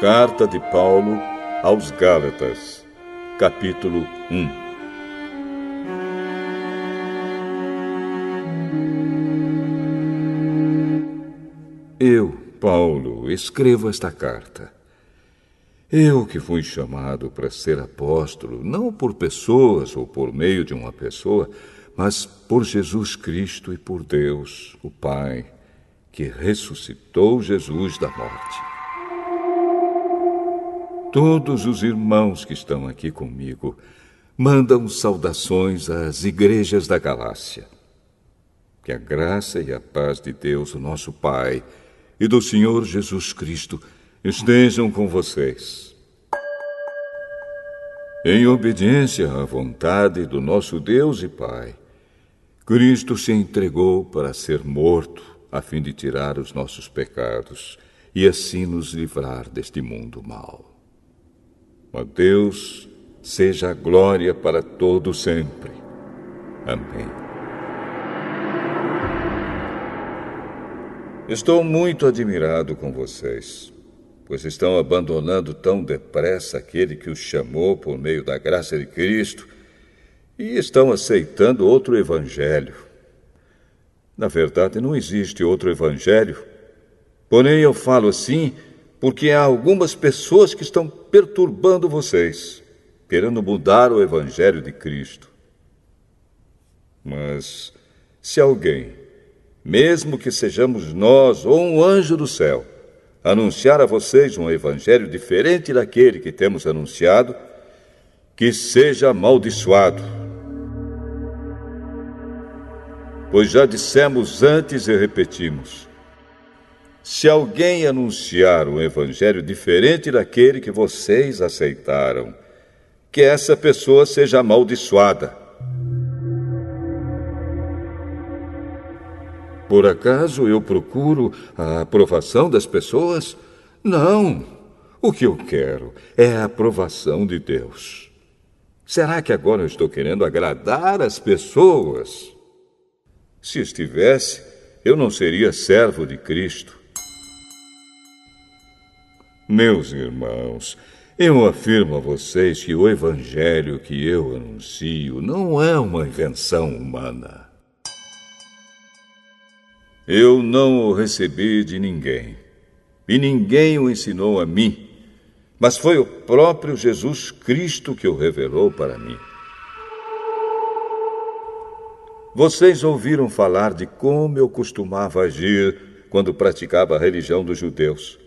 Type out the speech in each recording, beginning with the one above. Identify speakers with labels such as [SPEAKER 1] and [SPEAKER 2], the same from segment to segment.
[SPEAKER 1] Carta de Paulo aos Gálatas, capítulo 1. Eu, Paulo, escrevo esta carta. Eu que fui chamado para ser apóstolo, não por pessoas ou por meio de uma pessoa, mas por Jesus Cristo e por Deus, o Pai, que ressuscitou Jesus da morte. Todos os irmãos que estão aqui comigo mandam saudações às igrejas da Galácia. Que a graça e a paz de Deus, o nosso Pai, e do Senhor Jesus Cristo estejam com vocês. Em obediência à vontade do nosso Deus e Pai, Cristo se entregou para ser morto, a fim de tirar os nossos pecados e assim nos livrar deste mundo mau. A Deus seja a glória para todo sempre. Amém. Estou muito admirado com vocês, pois estão abandonando tão depressa aquele que os chamou por meio da graça de Cristo e estão aceitando outro evangelho. Na verdade, não existe outro evangelho, porém eu falo assim porque há algumas pessoas que estão perturbando vocês, querendo mudar o evangelho de Cristo. Mas se alguém, mesmo que sejamos nós ou um anjo do céu, anunciar a vocês um evangelho diferente daquele que temos anunciado, que seja amaldiçoado. Pois já dissemos antes e repetimos: se alguém anunciar um evangelho diferente daquele que vocês aceitaram, que essa pessoa seja amaldiçoada. Por acaso eu procuro a aprovação das pessoas? Não. O que eu quero é a aprovação de Deus. Será que agora eu estou querendo agradar as pessoas? Se estivesse, eu não seria servo de Cristo. Meus irmãos, eu afirmo a vocês que o evangelho que eu anuncio não é uma invenção humana. Eu não o recebi de ninguém, e ninguém o ensinou a mim, mas foi o próprio Jesus Cristo que o revelou para mim. Vocês ouviram falar de como eu costumava agir quando praticava a religião dos judeus.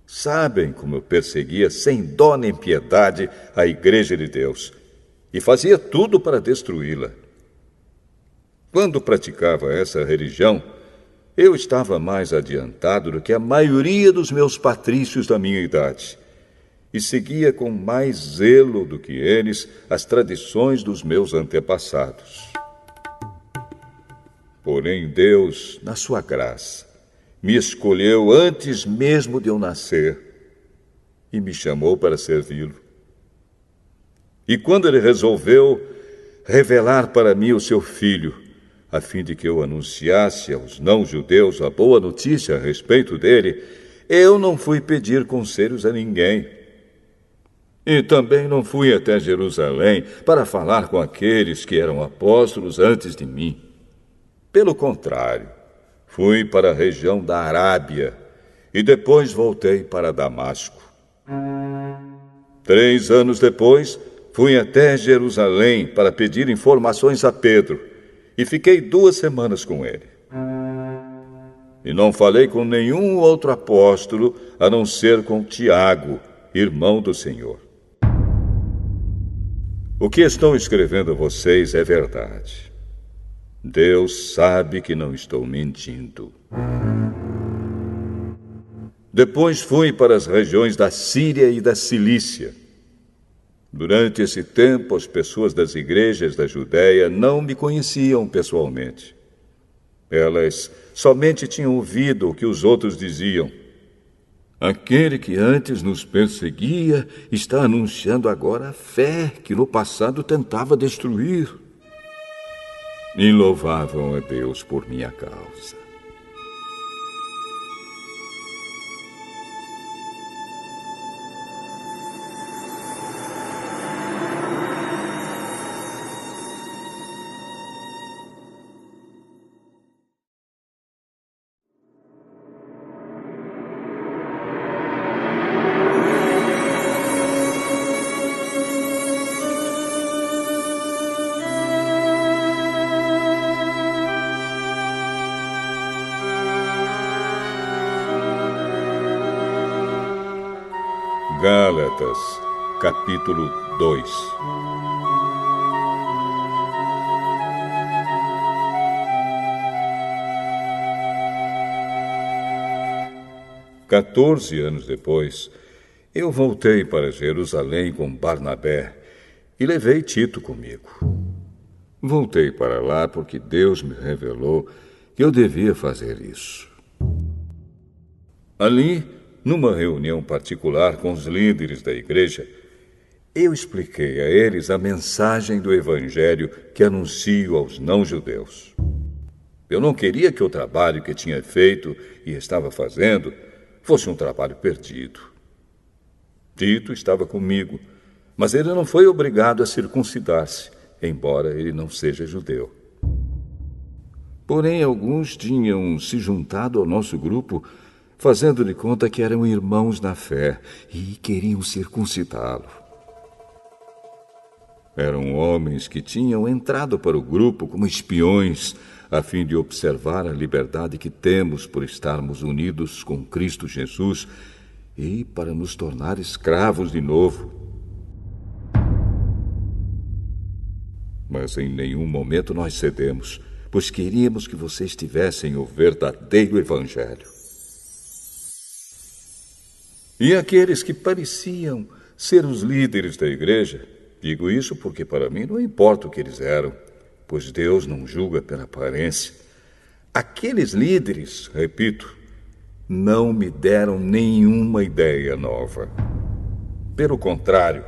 [SPEAKER 1] Sabem como eu perseguia sem dó nem piedade a Igreja de Deus e fazia tudo para destruí-la. Quando praticava essa religião, eu estava mais adiantado do que a maioria dos meus patrícios da minha idade e seguia com mais zelo do que eles as tradições dos meus antepassados. Porém, Deus, na sua graça, me escolheu antes mesmo de eu nascer e me chamou para servi-lo. E quando ele resolveu revelar para mim o seu Filho, a fim de que eu anunciasse aos não-judeus a boa notícia a respeito dele, eu não fui pedir conselhos a ninguém. E também não fui até Jerusalém para falar com aqueles que eram apóstolos antes de mim. Pelo contrário, fui para a região da Arábia e depois voltei para Damasco. 3 anos depois, fui até Jerusalém para pedir informações a Pedro e fiquei 2 semanas com ele. E não falei com nenhum outro apóstolo a não ser com Tiago, irmão do Senhor. O que estou escrevendo a vocês é verdade. Deus sabe que não estou mentindo. Depois fui para as regiões da Síria e da Cilícia. Durante esse tempo, as pessoas das igrejas da Judéia não me conheciam pessoalmente. Elas somente tinham ouvido o que os outros diziam. Aquele que antes nos perseguia está anunciando agora a fé que no passado tentava destruir. E louvavam a Deus por minha causa. Gálatas, capítulo 2. Quatorze anos depois, eu voltei para Jerusalém com Barnabé e levei Tito comigo. Voltei para lá porque Deus me revelou que eu devia fazer isso. Ali, numa reunião particular com os líderes da igreja, eu expliquei a eles a mensagem do Evangelho que anuncio aos não-judeus. Eu não queria que o trabalho que tinha feito e estava fazendo fosse um trabalho perdido. Tito estava comigo, mas ele não foi obrigado a circuncidar-se, embora ele não seja judeu. Porém, alguns tinham se juntado ao nosso grupo, fazendo de conta que eram irmãos na fé e queriam circuncidá-lo. Eram homens que tinham entrado para o grupo como espiões, a fim de observar a liberdade que temos por estarmos unidos com Cristo Jesus e para nos tornar escravos de novo. Mas em nenhum momento nós cedemos, pois queríamos que vocês tivessem o verdadeiro Evangelho. E aqueles que pareciam ser os líderes da igreja, digo isso porque para mim não importa o que eles eram, pois Deus não julga pela aparência. Aqueles líderes, repito, não me deram nenhuma ideia nova. Pelo contrário,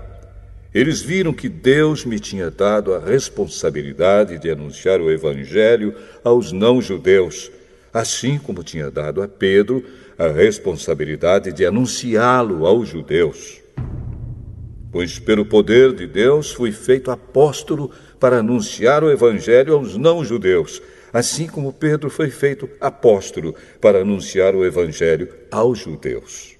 [SPEAKER 1] eles viram que Deus me tinha dado a responsabilidade de anunciar o Evangelho aos não-judeus, assim como tinha dado a Pedro a responsabilidade de anunciá-lo aos judeus. Pois pelo poder de Deus fui feito apóstolo para anunciar o Evangelho aos não-judeus, assim como Pedro foi feito apóstolo para anunciar o Evangelho aos judeus.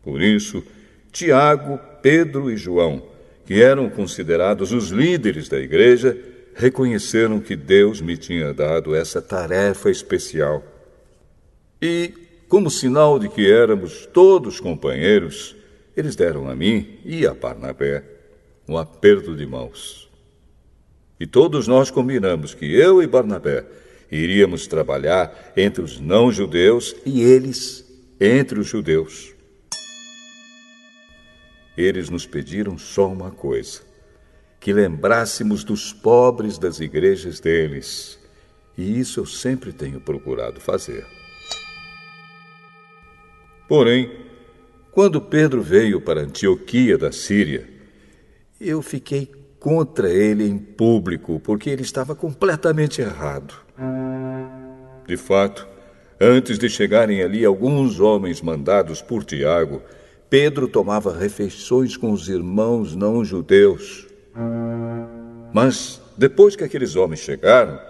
[SPEAKER 1] Por isso, Tiago, Pedro e João, que eram considerados os líderes da igreja, reconheceram que Deus me tinha dado essa tarefa especial. E, como sinal de que éramos todos companheiros, eles deram a mim e a Barnabé um aperto de mãos. E todos nós combinamos que eu e Barnabé iríamos trabalhar entre os não-judeus e eles entre os judeus. Eles nos pediram só uma coisa: que lembrássemos dos pobres das igrejas deles. E isso eu sempre tenho procurado fazer. Porém, quando Pedro veio para Antioquia da Síria, eu fiquei contra ele em público, porque ele estava completamente errado. De fato, antes de chegarem ali alguns homens mandados por Tiago, Pedro tomava refeições com os irmãos não-judeus. Mas, depois que aqueles homens chegaram,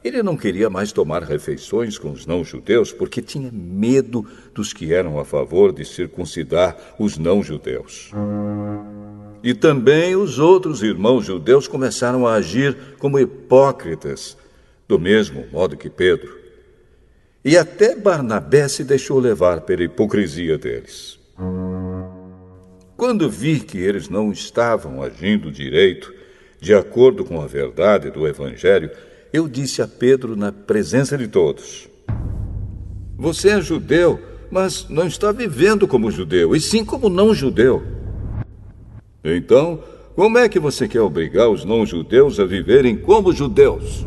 [SPEAKER 1] ele não queria mais tomar refeições com os não-judeus porque tinha medo dos que eram a favor de circuncidar os não-judeus. E também os outros irmãos judeus começaram a agir como hipócritas, do mesmo modo que Pedro. E até Barnabé se deixou levar pela hipocrisia deles. Quando vi que eles não estavam agindo direito, de acordo com a verdade do Evangelho, eu disse a Pedro na presença de todos: você é judeu, mas não está vivendo como judeu, e sim como não-judeu. Então, como é que você quer obrigar os não-judeus a viverem como judeus?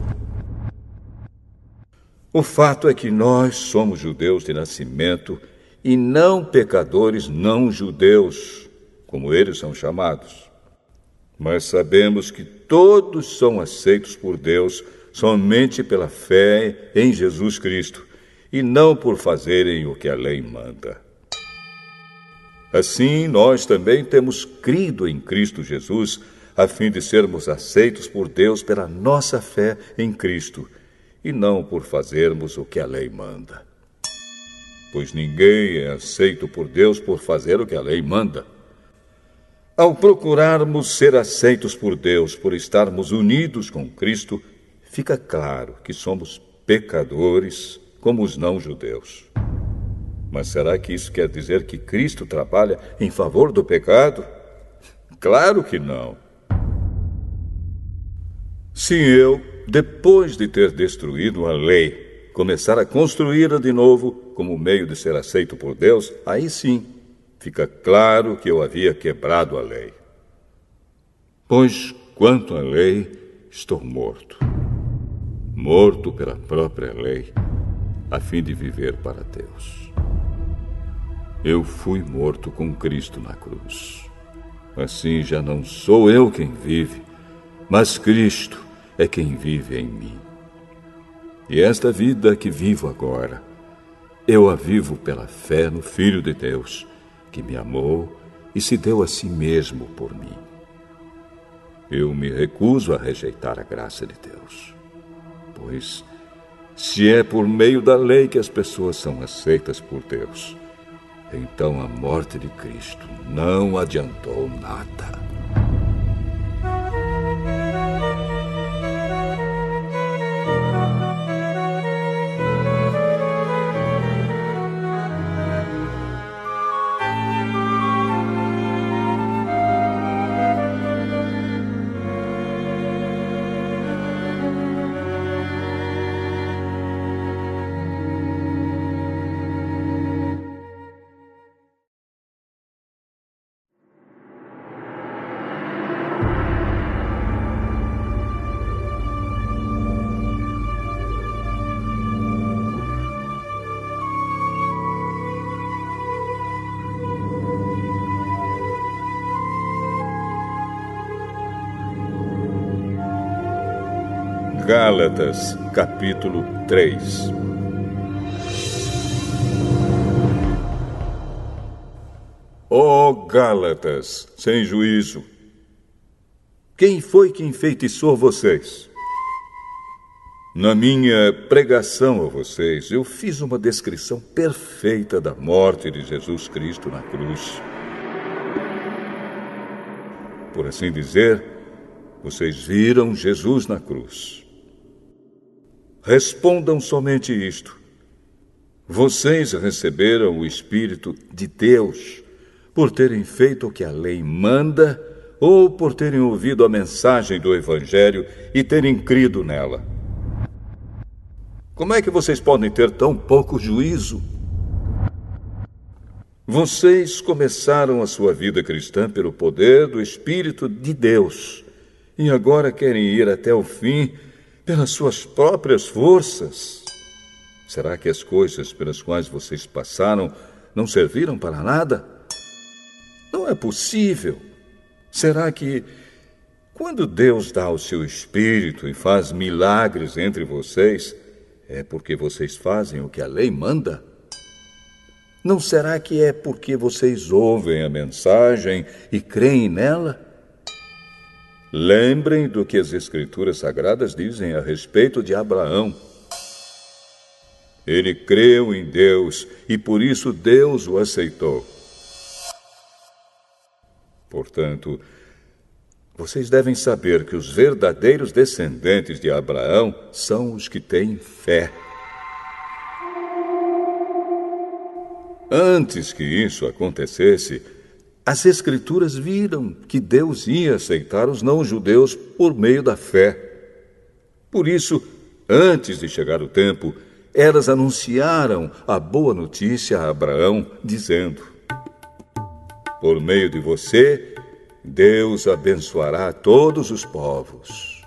[SPEAKER 1] O fato é que nós somos judeus de nascimento e não pecadores não-judeus, como eles são chamados. Mas sabemos que todos são aceitos por Deus somente pela fé em Jesus Cristo, e não por fazerem o que a lei manda. Assim, nós também temos crido em Cristo Jesus, a fim de sermos aceitos por Deus pela nossa fé em Cristo, e não por fazermos o que a lei manda. Pois ninguém é aceito por Deus por fazer o que a lei manda. Ao procurarmos ser aceitos por Deus por estarmos unidos com Cristo, fica claro que somos pecadores como os não-judeus. Mas será que isso quer dizer que Cristo trabalha em favor do pecado? Claro que não. Se eu, depois de ter destruído a lei, começar a construí-la de novo como meio de ser aceito por Deus, aí sim fica claro que eu havia quebrado a lei. Pois, quanto à lei, estou morto. Morto pela própria lei, a fim de viver para Deus. Eu fui morto com Cristo na cruz. Assim já não sou eu quem vive, mas Cristo é quem vive em mim. E esta vida que vivo agora, eu a vivo pela fé no Filho de Deus, que me amou e se deu a si mesmo por mim. Eu me recuso a rejeitar a graça de Deus, pois se é por meio da lei que as pessoas são aceitas por Deus, então a morte de Cristo não adiantou nada. Gálatas, capítulo 3. Ó Gálatas, sem juízo! Quem foi que enfeitiçou vocês? Na minha pregação a vocês, eu fiz uma descrição perfeita da morte de Jesus Cristo na cruz. Por assim dizer, vocês viram Jesus na cruz. Respondam somente isto: vocês receberam o Espírito de Deus por terem feito o que a lei manda ou por terem ouvido a mensagem do Evangelho e terem crido nela? Como é que vocês podem ter tão pouco juízo? Vocês começaram a sua vida cristã pelo poder do Espírito de Deus e agora querem ir até o fim pelas suas próprias forças. Será que as coisas pelas quais vocês passaram não serviram para nada? Não é possível. Será que, quando Deus dá o seu Espírito e faz milagres entre vocês, é porque vocês fazem o que a lei manda? Não será que é porque vocês ouvem a mensagem e creem nela? Lembrem do que as Escrituras Sagradas dizem a respeito de Abraão. Ele creu em Deus e por isso Deus o aceitou. Portanto, vocês devem saber que os verdadeiros descendentes de Abraão são os que têm fé. Antes que isso acontecesse, as Escrituras viram que Deus ia aceitar os não-judeus por meio da fé. Por isso, antes de chegar o tempo, elas anunciaram a boa notícia a Abraão, dizendo: por meio de você, Deus abençoará todos os povos.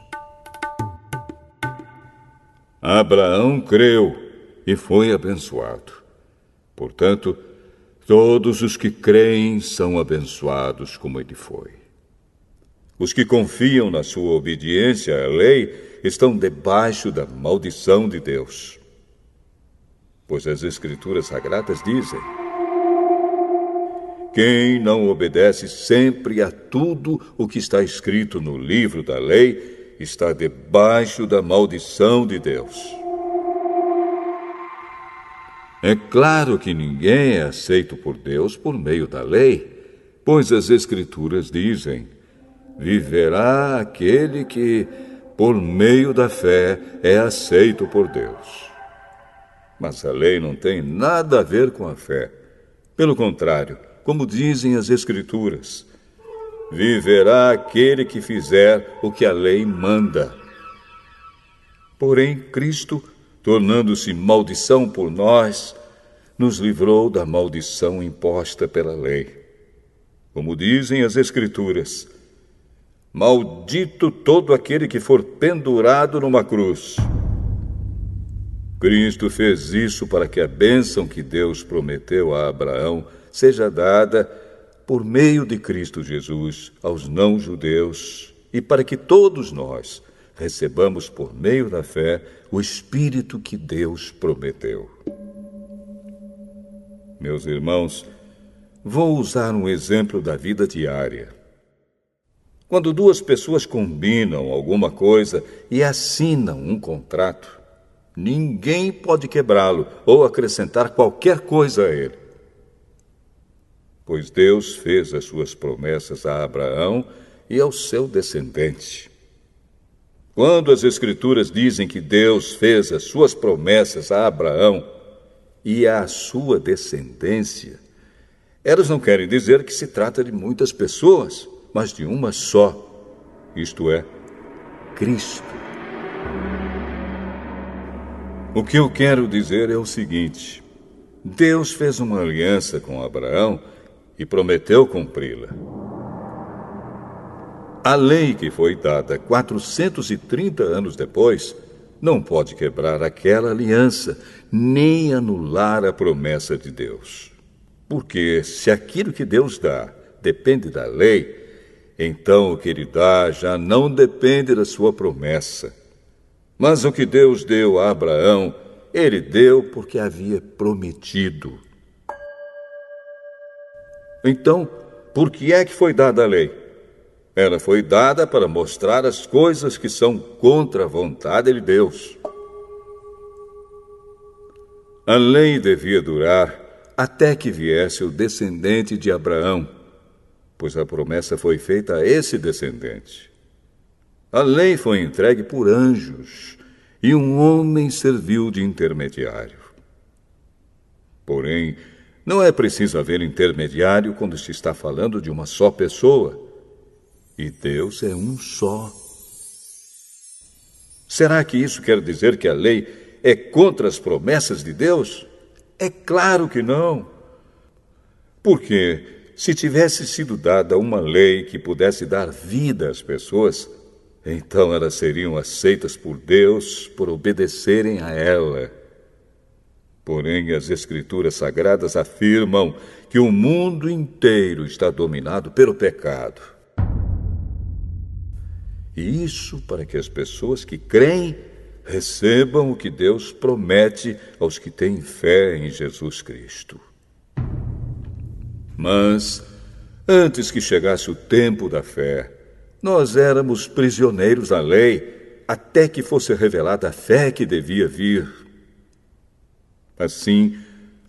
[SPEAKER 1] Abraão creu e foi abençoado. Portanto, todos os que creem são abençoados como ele foi. Os que confiam na sua obediência à lei estão debaixo da maldição de Deus. Pois as Escrituras Sagradas dizem: quem não obedece sempre a tudo o que está escrito no livro da lei está debaixo da maldição de Deus. É claro que ninguém é aceito por Deus por meio da lei, pois as Escrituras dizem: viverá aquele que, por meio da fé, é aceito por Deus. Mas a lei não tem nada a ver com a fé. Pelo contrário, como dizem as Escrituras, viverá aquele que fizer o que a lei manda. Porém, Cristo, tornando-se maldição por nós, nos livrou da maldição imposta pela lei. Como dizem as Escrituras, maldito todo aquele que for pendurado numa cruz. Cristo fez isso para que a bênção que Deus prometeu a Abraão seja dada por meio de Cristo Jesus aos não-judeus e para que todos nós recebamos por meio da fé o Espírito que Deus prometeu. Meus irmãos, vou usar um exemplo da vida diária. Quando duas pessoas combinam alguma coisa e assinam um contrato, ninguém pode quebrá-lo ou acrescentar qualquer coisa a ele. Pois Deus fez as suas promessas a Abraão e ao seu descendente. Quando as Escrituras dizem que Deus fez as suas promessas a Abraão e à sua descendência, elas não querem dizer que se trata de muitas pessoas, mas de uma só, isto é, Cristo. O que eu quero dizer é o seguinte: Deus fez uma aliança com Abraão e prometeu cumpri-la. A lei que foi dada 430 anos depois não pode quebrar aquela aliança, nem anular a promessa de Deus. Porque se aquilo que Deus dá depende da lei, então o que Ele dá já não depende da sua promessa. Mas o que Deus deu a Abraão, Ele deu porque havia prometido. Então, por que é que foi dada a lei? Ela foi dada para mostrar as coisas que são contra a vontade de Deus. A lei devia durar até que viesse o descendente de Abraão, pois a promessa foi feita a esse descendente. A lei foi entregue por anjos e um homem serviu de intermediário. Porém, não é preciso haver intermediário quando se está falando de uma só pessoa. E Deus é um só. Será que isso quer dizer que a lei é contra as promessas de Deus? É claro que não. Porque se tivesse sido dada uma lei que pudesse dar vida às pessoas, então elas seriam aceitas por Deus por obedecerem a ela. Porém, as Escrituras Sagradas afirmam que o mundo inteiro está dominado pelo pecado. E isso para que as pessoas que creem recebam o que Deus promete aos que têm fé em Jesus Cristo. Mas, antes que chegasse o tempo da fé, nós éramos prisioneiros da lei até que fosse revelada a fé que devia vir. Assim,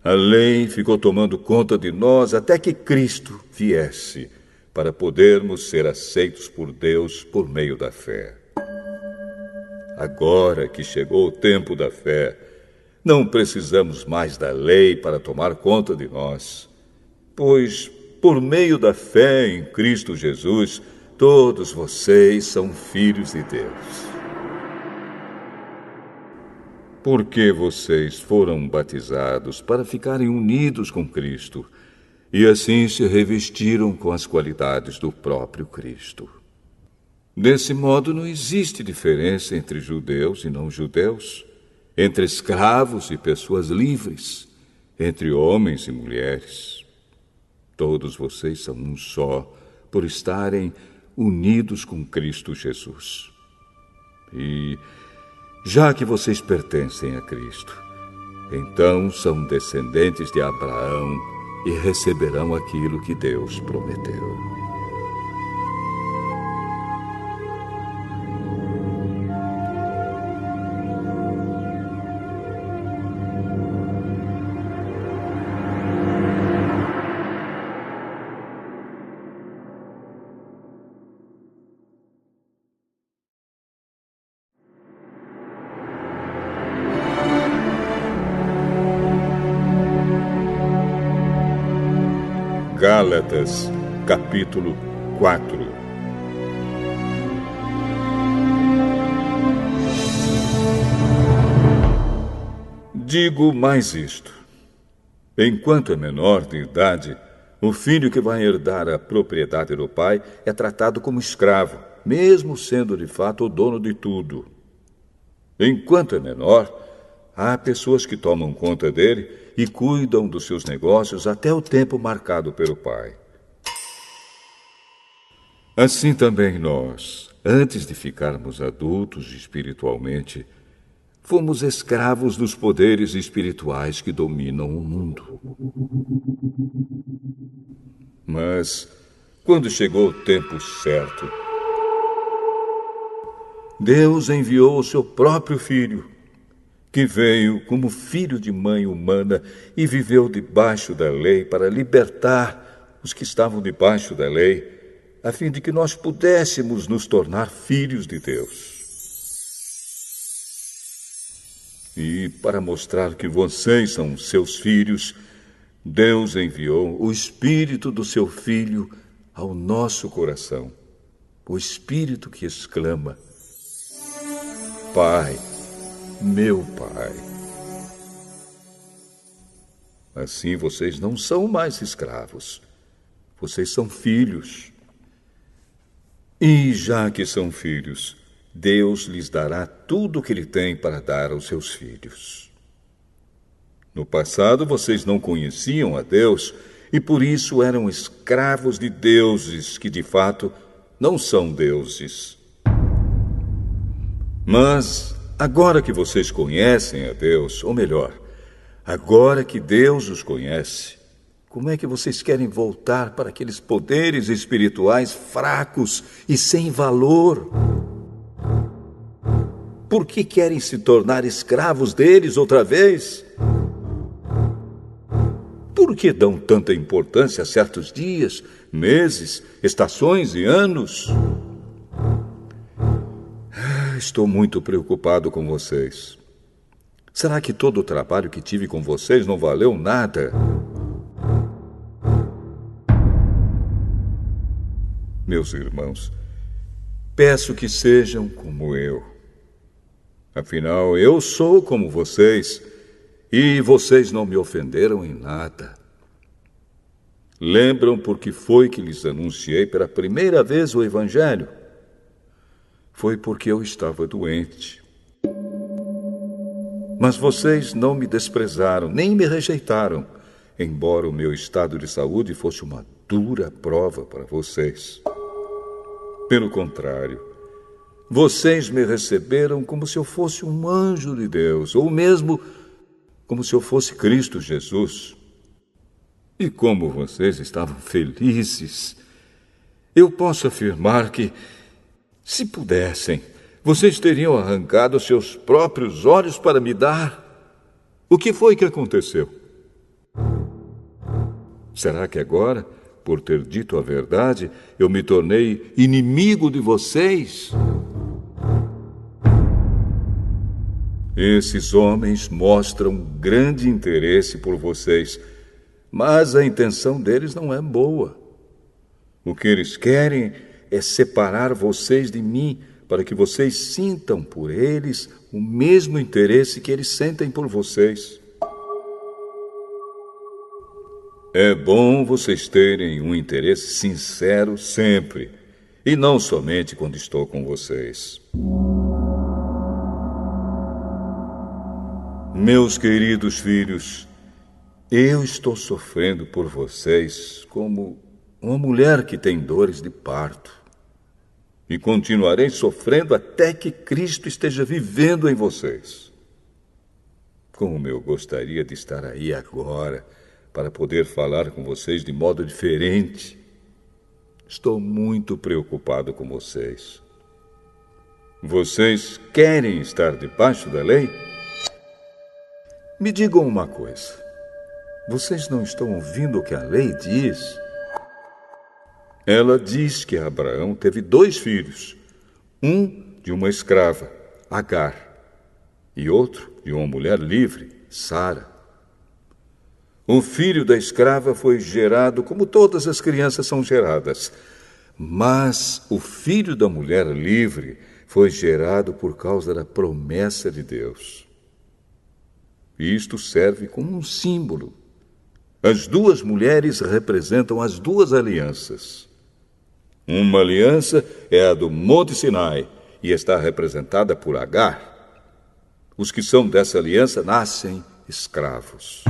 [SPEAKER 1] a lei ficou tomando conta de nós até que Cristo viesse, para podermos ser aceitos por Deus por meio da fé. Agora que chegou o tempo da fé, não precisamos mais da lei para tomar conta de nós, pois, por meio da fé em Cristo Jesus, todos vocês são filhos de Deus. Porque vocês foram batizados para ficarem unidos com Cristo e assim se revestiram com as qualidades do próprio Cristo. Desse modo, não existe diferença entre judeus e não-judeus, entre escravos e pessoas livres, entre homens e mulheres. Todos vocês são um só, por estarem unidos com Cristo Jesus. E, já que vocês pertencem a Cristo, então são descendentes de Abraão e receberão aquilo que Deus prometeu. Gálatas, capítulo 4. Digo mais isto: enquanto é menor de idade, o filho que vai herdar a propriedade do pai é tratado como escravo, mesmo sendo de fato o dono de tudo. Enquanto é menor, há pessoas que tomam conta dele e cuidam dos seus negócios até o tempo marcado pelo pai. Assim também nós, antes de ficarmos adultos espiritualmente, fomos escravos dos poderes espirituais que dominam o mundo. Mas, quando chegou o tempo certo, Deus enviou o seu próprio Filho, que veio como filho de mãe humana e viveu debaixo da lei para libertar os que estavam debaixo da lei, a fim de que nós pudéssemos nos tornar filhos de Deus. E para mostrar que vocês são seus filhos, Deus enviou o Espírito do seu Filho ao nosso coração. O Espírito que exclama: Pai, meu Pai. Assim vocês não são mais escravos. Vocês são filhos. E já que são filhos, Deus lhes dará tudo o que Ele tem para dar aos seus filhos. No passado, vocês não conheciam a Deus e por isso eram escravos de deuses que, de fato, não são deuses. Mas, agora que vocês conhecem a Deus, ou melhor, agora que Deus os conhece, como é que vocês querem voltar para aqueles poderes espirituais fracos e sem valor? Por que querem se tornar escravos deles outra vez? Por que dão tanta importância a certos dias, meses, estações e anos? Estou muito preocupado com vocês. Será que todo o trabalho que tive com vocês não valeu nada? Meus irmãos, peço que sejam como eu. Afinal, eu sou como vocês, e vocês não me ofenderam em nada. Lembram por que foi que lhes anunciei pela primeira vez o Evangelho? Foi porque eu estava doente. Mas vocês não me desprezaram, nem me rejeitaram, embora o meu estado de saúde fosse uma dura prova para vocês. Pelo contrário, vocês me receberam como se eu fosse um anjo de Deus, ou mesmo como se eu fosse Cristo Jesus. E como vocês estavam felizes, eu posso afirmar que, se pudessem, vocês teriam arrancado seus próprios olhos para me dar. O que foi que aconteceu? Será que agora, por ter dito a verdade, eu me tornei inimigo de vocês? Esses homens mostram grande interesse por vocês, mas a intenção deles não é boa. O que eles querem é separar vocês de mim, para que vocês sintam por eles o mesmo interesse que eles sentem por vocês. É bom vocês terem um interesse sincero sempre, e não somente quando estou com vocês. Meus queridos filhos, eu estou sofrendo por vocês como uma mulher que tem dores de parto. E continuarei sofrendo até que Cristo esteja vivendo em vocês. Como eu gostaria de estar aí agora, para poder falar com vocês de modo diferente. Estou muito preocupado com vocês. Vocês querem estar debaixo da lei? Me digam uma coisa. Vocês não estão ouvindo o que a lei diz? Ela diz que Abraão teve 2 filhos. Um de uma escrava, Agar, e outro de uma mulher livre, Sara. O filho da escrava foi gerado como todas as crianças são geradas. Mas o filho da mulher livre foi gerado por causa da promessa de Deus. Isto serve como um símbolo. As duas mulheres representam as duas alianças. Uma aliança é a do Monte Sinai e está representada por Agar. Os que são dessa aliança nascem escravos.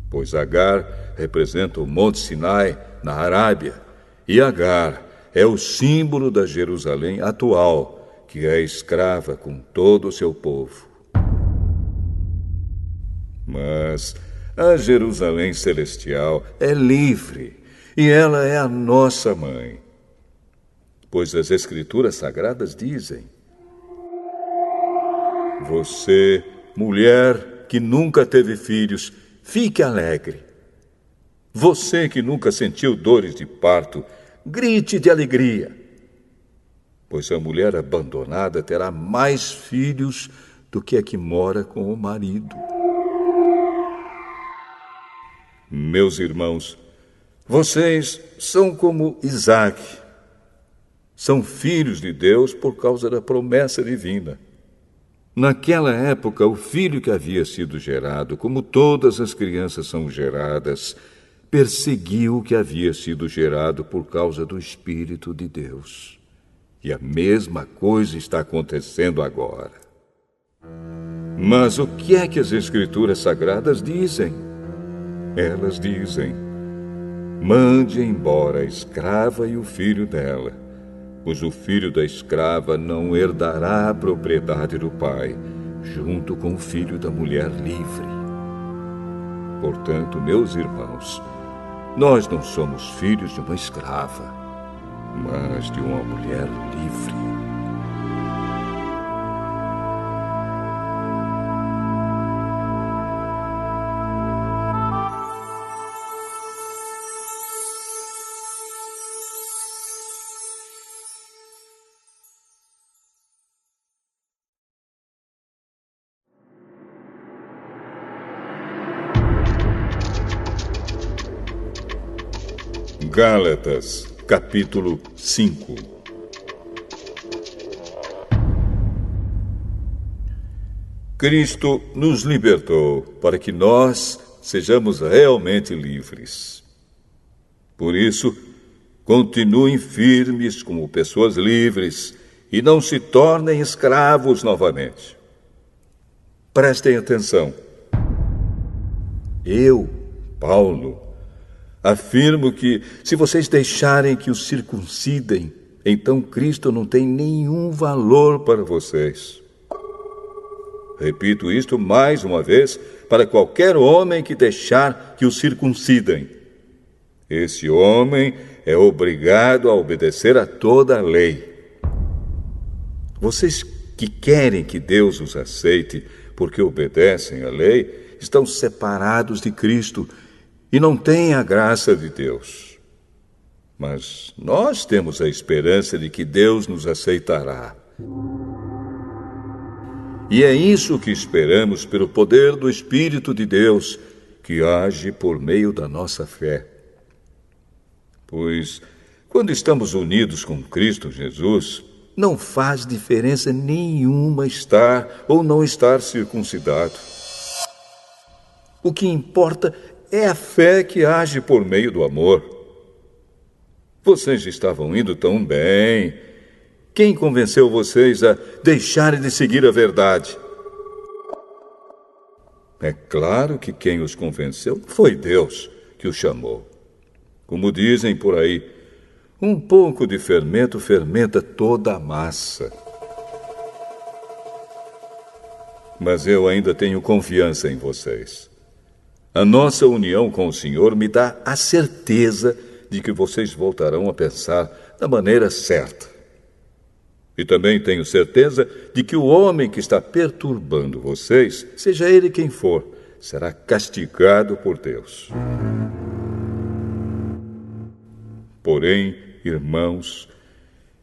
[SPEAKER 1] Pois Agar representa o Monte Sinai na Arábia, e Agar é o símbolo da Jerusalém atual, que é escrava com todo o seu povo. Mas a Jerusalém celestial é livre, e ela é a nossa mãe. Pois as Escrituras Sagradas dizem: você, mulher que nunca teve filhos, fique alegre. Você que nunca sentiu dores de parto, grite de alegria. Pois a mulher abandonada terá mais filhos do que a que mora com o marido. Meus irmãos, vocês são como Isaque. São filhos de Deus por causa da promessa divina. Naquela época, o filho que havia sido gerado, como todas as crianças são geradas, perseguiu o que havia sido gerado por causa do Espírito de Deus. E a mesma coisa está acontecendo agora. Mas o que é que as Escrituras Sagradas dizem? Elas dizem: mande embora a escrava e o filho dela, pois o filho da escrava não herdará a propriedade do pai, junto com o filho da mulher livre. Portanto, meus irmãos, nós não somos filhos de uma escrava, mas de uma mulher livre. Gálatas, capítulo 5. Cristo nos libertou para que nós sejamos realmente livres. Por isso, continuem firmes como pessoas livres e não se tornem escravos novamente. Prestem atenção. Eu, Paulo, afirmo que, se vocês deixarem que os circuncidem, então Cristo não tem nenhum valor para vocês. Repito isto mais uma vez para qualquer homem que deixar que os circuncidem. Esse homem é obrigado a obedecer a toda a lei. Vocês que querem que Deus os aceite porque obedecem à lei, estão separados de Cristo e não têm a graça de Deus. Mas nós temos a esperança de que Deus nos aceitará. E é isso que esperamos pelo poder do Espírito de Deus, que age por meio da nossa fé. Pois, quando estamos unidos com Cristo Jesus, não faz diferença nenhuma estar ou não estar circuncidado. O que importa é a fé que age por meio do amor. Vocês estavam indo tão bem. Quem convenceu vocês a deixarem de seguir a verdade? É claro que quem os convenceu foi Deus que os chamou. Como dizem por aí, um pouco de fermento fermenta toda a massa. Mas eu ainda tenho confiança em vocês. A nossa união com o Senhor me dá a certeza de que vocês voltarão a pensar da maneira certa. E também tenho certeza de que o homem que está perturbando vocês, seja ele quem for, será castigado por Deus. Porém, irmãos,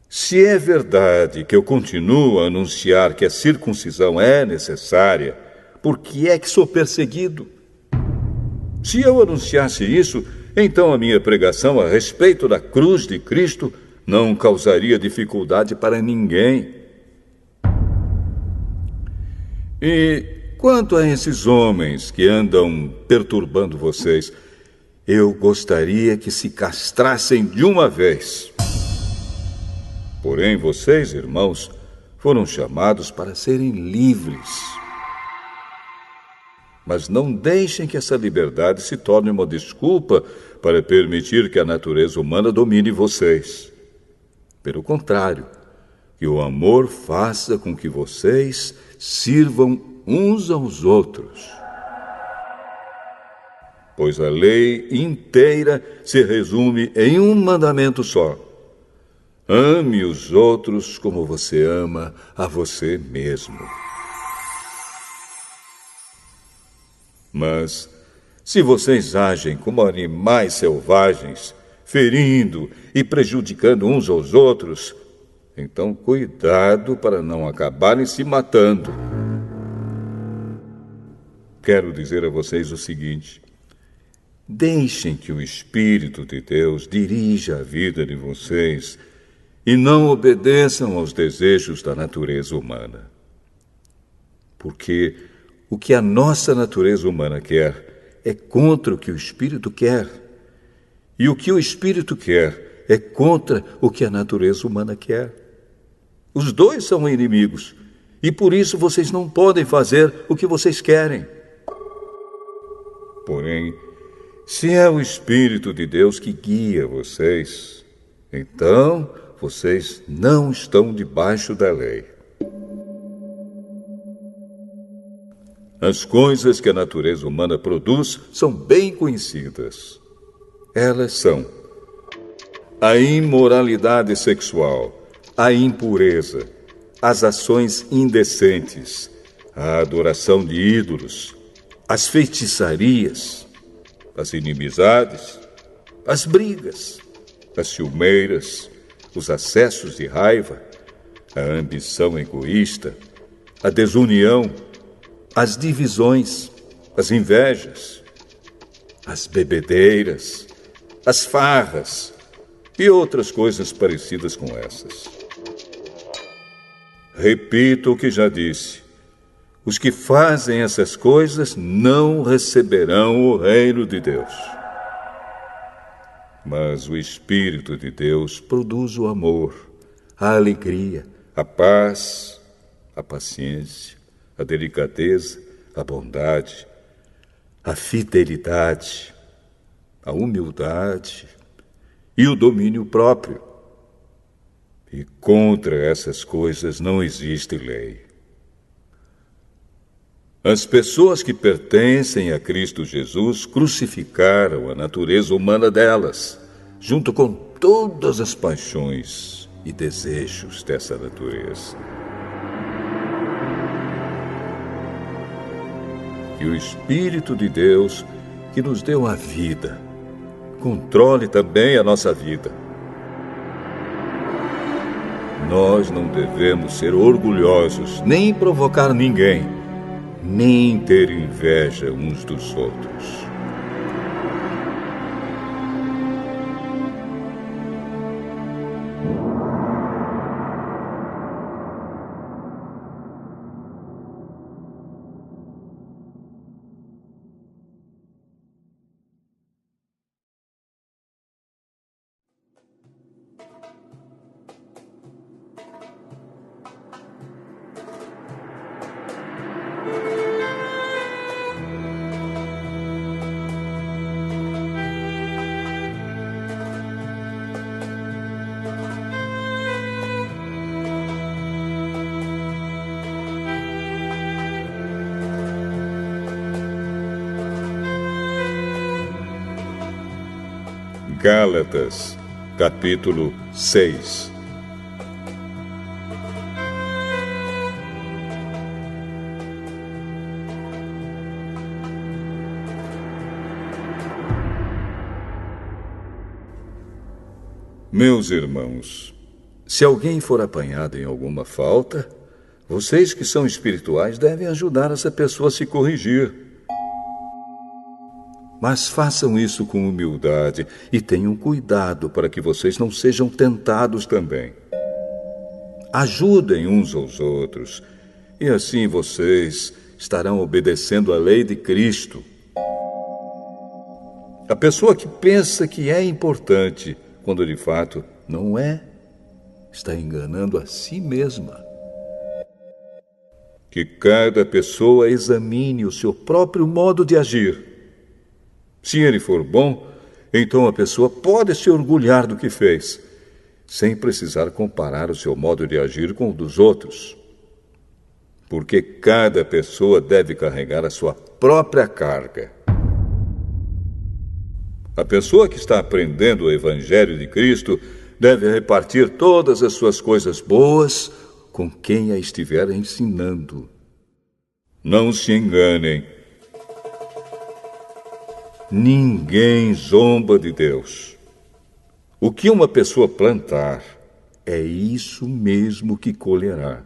[SPEAKER 1] se é verdade que eu continuo a anunciar que a circuncisão é necessária, por que é que sou perseguido? Se eu anunciasse isso, então a minha pregação a respeito da cruz de Cristo não causaria dificuldade para ninguém. E quanto a esses homens que andam perturbando vocês, eu gostaria que se castrassem de uma vez. Porém, vocês, irmãos, foram chamados para serem livres. Mas não deixem que essa liberdade se torne uma desculpa para permitir que a natureza humana domine vocês. Pelo contrário, que o amor faça com que vocês sirvam uns aos outros. Pois a lei inteira se resume em um mandamento só: ame os outros como você ama a você mesmo. Mas, se vocês agem como animais selvagens, ferindo e prejudicando uns aos outros, então cuidado para não acabarem se matando. Quero dizer a vocês o seguinte: deixem que o Espírito de Deus dirija a vida de vocês e não obedeçam aos desejos da natureza humana. Porque o que a nossa natureza humana quer é contra o que o Espírito quer. E o que o Espírito quer é contra o que a natureza humana quer. Os dois são inimigos, e por isso vocês não podem fazer o que vocês querem. Porém, se é o Espírito de Deus que guia vocês, então vocês não estão debaixo da lei. As coisas que a natureza humana produz são bem conhecidas. Elas são a imoralidade sexual, a impureza, as ações indecentes, a adoração de ídolos, as feitiçarias, as inimizades, as brigas, as ciumeiras, os acessos de raiva, a ambição egoísta, a desunião, as divisões, as invejas, as bebedeiras, as farras e outras coisas parecidas com essas. Repito o que já disse: os que fazem essas coisas não receberão o reino de Deus. Mas o Espírito de Deus produz o amor, a alegria, a paz, a paciência, a delicadeza, a bondade, a fidelidade, a humildade e o domínio próprio. E contra essas coisas não existe lei. As pessoas que pertencem a Cristo Jesus crucificaram a natureza humana delas, junto com todas as paixões e desejos dessa natureza. Que o Espírito de Deus, que nos deu a vida, controle também a nossa vida. Nós não devemos ser orgulhosos, nem provocar ninguém, nem ter inveja uns dos outros. Gálatas, capítulo 6. Meus irmãos, se alguém for apanhado em alguma falta, vocês que são espirituais devem ajudar essa pessoa a se corrigir. Mas façam isso com humildade e tenham cuidado para que vocês não sejam tentados também. Ajudem uns aos outros, e assim vocês estarão obedecendo à lei de Cristo. A pessoa que pensa que é importante, quando de fato não é, está enganando a si mesma. Que cada pessoa examine o seu próprio modo de agir. Se ele for bom, então a pessoa pode se orgulhar do que fez, sem precisar comparar o seu modo de agir com o dos outros. Porque cada pessoa deve carregar a sua própria carga. A pessoa que está aprendendo o Evangelho de Cristo deve repartir todas as suas coisas boas com quem a estiver ensinando. Não se enganem. Ninguém zomba de Deus. O que uma pessoa plantar, é isso mesmo que colherá.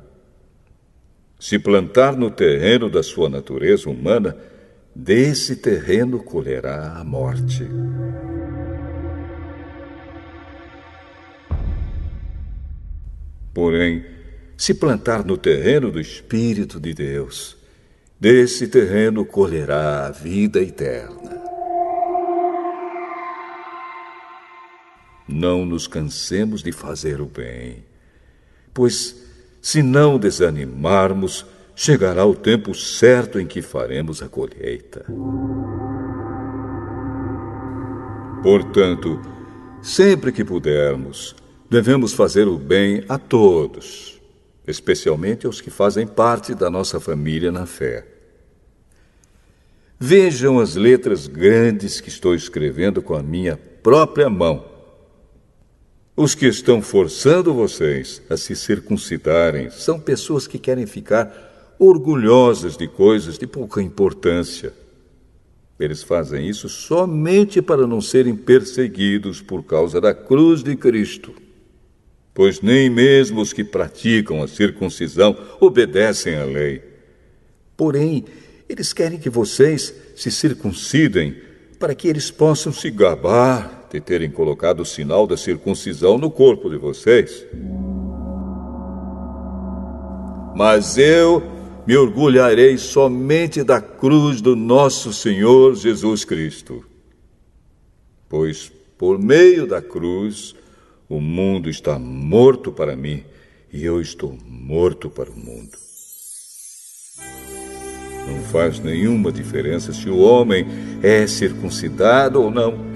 [SPEAKER 1] Se plantar no terreno da sua natureza humana, desse terreno colherá a morte. Porém, se plantar no terreno do Espírito de Deus, desse terreno colherá a vida eterna. Não nos cansemos de fazer o bem, pois, se não desanimarmos, chegará o tempo certo em que faremos a colheita. Portanto, sempre que pudermos, devemos fazer o bem a todos, especialmente aos que fazem parte da nossa família na fé. Vejam as letras grandes que estou escrevendo com a minha própria mão. Os que estão forçando vocês a se circuncidarem são pessoas que querem ficar orgulhosas de coisas de pouca importância. Eles fazem isso somente para não serem perseguidos por causa da cruz de Cristo. Pois nem mesmo os que praticam a circuncisão obedecem à lei. Porém, eles querem que vocês se circuncidem para que eles possam se gabar de terem colocado o sinal da circuncisão no corpo de vocês. Mas eu me orgulharei somente da cruz do nosso Senhor Jesus Cristo. Pois, por meio da cruz, o mundo está morto para mim e eu estou morto para o mundo. Não faz nenhuma diferença se o homem é circuncidado ou não.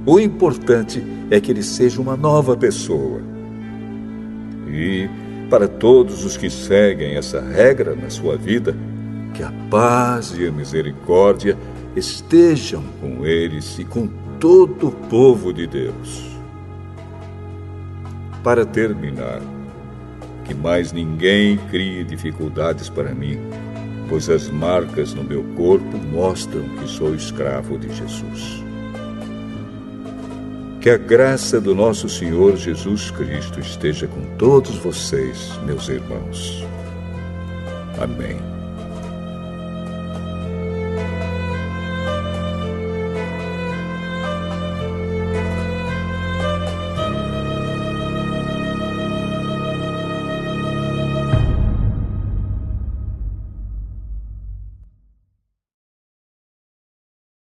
[SPEAKER 1] O importante é que ele seja uma nova pessoa. E, para todos os que seguem essa regra na sua vida, que a paz e a misericórdia estejam com eles e com todo o povo de Deus. Para terminar, que mais ninguém crie dificuldades para mim, pois as marcas no meu corpo mostram que sou escravo de Jesus. Que a graça do nosso Senhor Jesus Cristo esteja com todos vocês, meus irmãos. Amém.